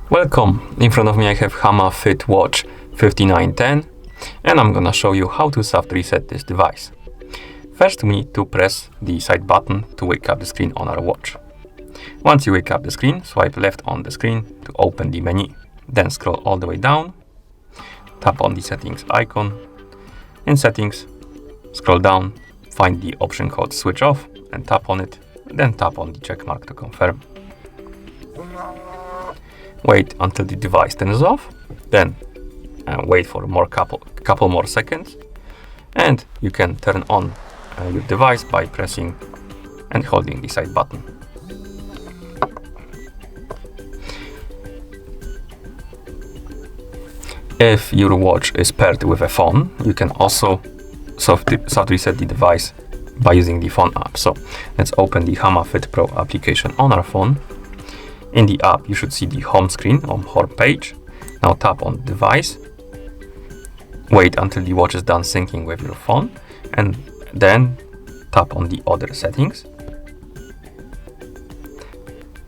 Welcome! In front of me I have Hama Fit Watch 5910 and I'm gonna show you how to soft reset this device. First we need to press the side button to wake up the screen on our watch. Once you wake up the screen, swipe left on the screen to open the menu. Then scroll all the way down, tap on the settings icon. In settings, scroll down, find the option called switch off and tap on it, then tap on the check mark to confirm. Wait until the device turns off, then wait for couple more seconds, and you can turn on your device by pressing and holding the side button. If your watch is paired with a phone, you can also soft reset the device by using the phone app. So let's open the Hama Fit Pro application on our phone. In the app, you should see the home screen on home page. Now tap on device. Wait until the watch is done syncing with your phone, and then tap on the other settings.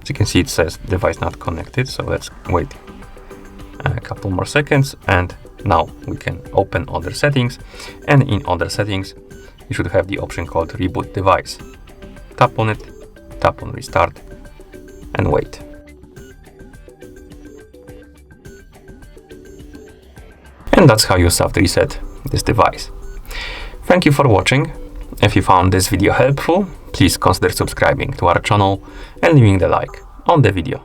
As you can see, it says device not connected, so let's wait a couple more seconds, and now we can open other settings, and in other settings you should have the option called reboot device. Tap on it, tap on restart, and wait. And that's how you soft reset this device. Thank you for watching. If you found this video helpful, please consider subscribing to our channel and leaving the like on the video.